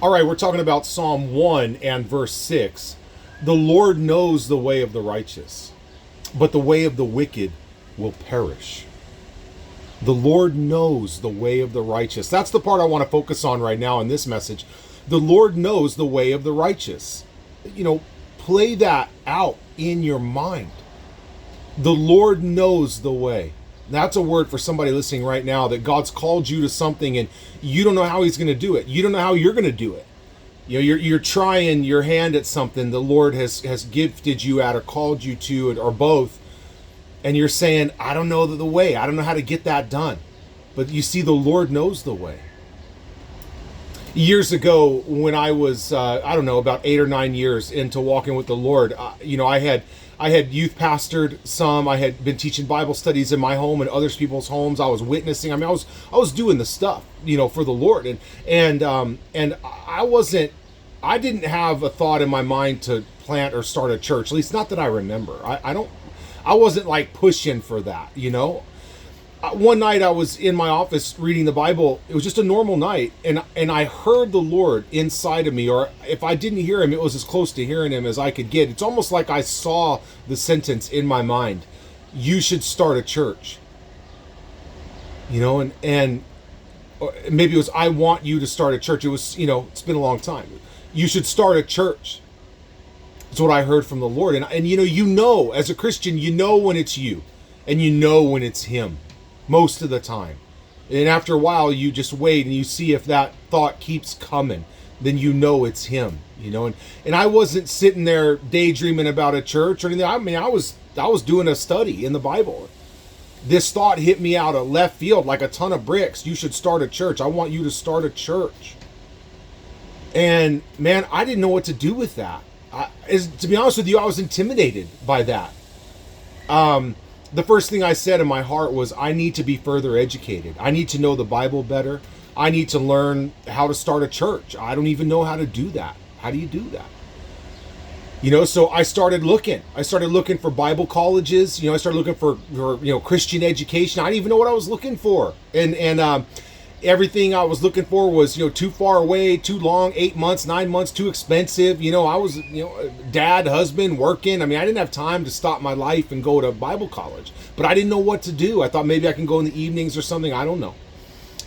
All right, we're talking about Psalm 1 and verse 6. The Lord knows the way of the righteous, but the way of the wicked will perish. The Lord knows the way of the righteous. That's the part I want to focus on right now in this message. The Lord knows the way of the righteous. Play that out in your mind. The Lord knows the way. That's a word for somebody listening right now, that God's called you to something and you don't know how he's going to do it. You don't know how you're going to do it. You're trying your hand at something the Lord has gifted you at or called you to, or both. And you're saying, I don't know the way. I don't know how to get that done. But you see, the Lord knows the way. Years ago, when I was, about 8 or 9 years into walking with the Lord, I had youth pastored some. I had been teaching Bible studies in my home and other people's homes. I was witnessing. I was doing the stuff, for the Lord, and I didn't have a thought in my mind to plant or start a church. At least not that I remember. I wasn't like pushing for that, One night I was in my office reading the Bible. It was just a normal night, and I heard the Lord inside of me, or if I didn't hear him, it was as close to hearing him as I could get. It's almost like I saw the sentence in my mind: you should start a church. And maybe it was, I want you to start a church. It was, it's been a long time. You should start a church. That's what I heard from the Lord. And as a Christian, when it's you, and when it's him. Most of the time. And after a while, you just wait and you see if that thought keeps coming. Then it's him, And I wasn't sitting there daydreaming about a church or anything. I was doing a study in the Bible. This thought hit me out of left field like a ton of bricks. You should start a church. I want you to start a church. And man, I didn't know what to do with that. To be honest with you, I was intimidated by that. The first thing I said in my heart was, I need to be further educated. I need to know the Bible better. I need to learn how to start a church. I don't even know how to do that. How do you do that? So I started looking. I started looking for Bible colleges. I started looking for Christian education. I didn't even know what I was looking for. And everything I was looking for was, too far away, too long, 8 months, 9 months, too expensive. I was, dad, husband, working. I didn't have time to stop my life and go to Bible college, but I didn't know what to do. I thought maybe I can go in the evenings or something. I don't know.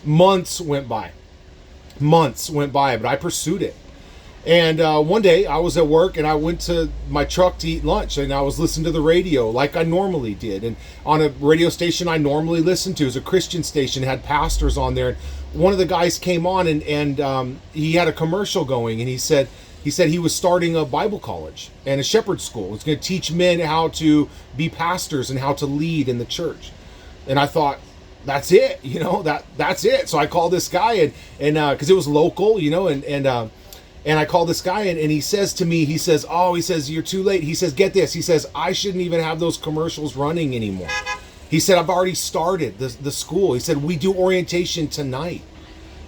Months went by, but I pursued it. And one day I was at work and I went to my truck to eat lunch, and I was listening to the radio like I normally did. And on a radio station I normally listened to, it was a Christian station, had pastors on there. And one of the guys came on and he had a commercial going, and he said he was starting a Bible college and a shepherd school. It's going to teach men how to be pastors and how to lead in the church. And I thought, that's it, that's it. So I called this guy and because it was local, and I call this guy and he says to me, he says, you're too late. He says, get this. He says, I shouldn't even have those commercials running anymore. He said, I've already started the school. He said, we do orientation tonight.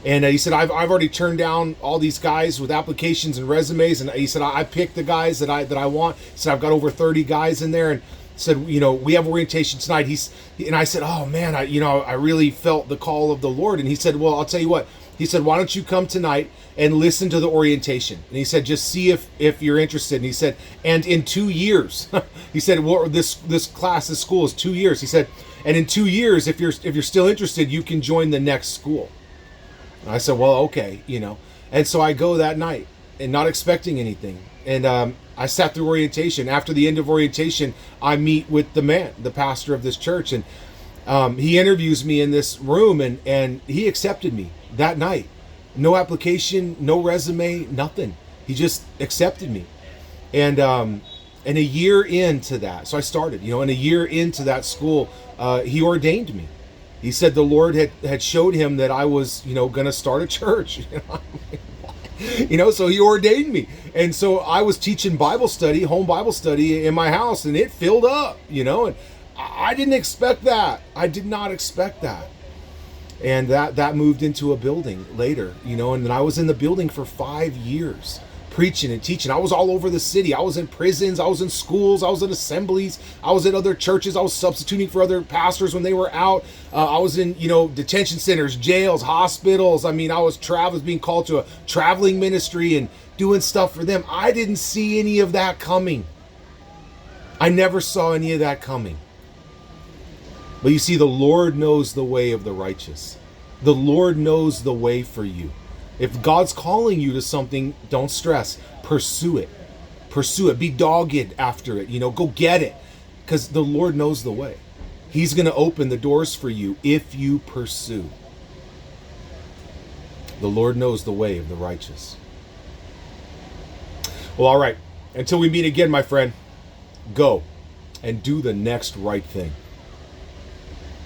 And he said, I've already turned down all these guys with applications and resumes. And he said, I picked the guys that I want. He said, I've got over 30 guys in there. And said, we have orientation tonight. And I said, oh man, I really felt the call of the Lord. And he said, well, I'll tell you what. He said, why don't you come tonight and listen to the orientation? And he said, just see if you're interested. And he said, and in 2 years, he said, well, this school is 2 years. He said, and in 2 years, if you're still interested, you can join the next school. And I said, well, okay, And so I go that night and not expecting anything. And I sat through orientation. After the end of orientation, I meet with the pastor of this church, and he interviews me in this room, and he accepted me that night. No application, no resume, nothing. He just accepted me. And a year into that, so I started, and a year into that school, he ordained me. He said the Lord had showed him that I was, going to start a church. So he ordained me. And so I was teaching home Bible study in my house, and it filled up, and I didn't expect that. I did not expect that. And that moved into a building later, and then I was in the building for 5 years, preaching and teaching. I was all over the city. I was in prisons. I was in schools. I was in assemblies. I was in other churches. I was substituting for other pastors when they were out. I was in, detention centers, jails, hospitals. I mean, I was being called to a traveling ministry and doing stuff for them. I didn't see any of that coming. I never saw any of that coming. But you see, the Lord knows the way of the righteous. The Lord knows the way for you. If God's calling you to something, don't stress. Pursue it. Pursue it. Be dogged after it. Go get it. Because the Lord knows the way. He's going to open the doors for you if you pursue. The Lord knows the way of the righteous. Well, all right. Until we meet again, my friend, go and do the next right thing.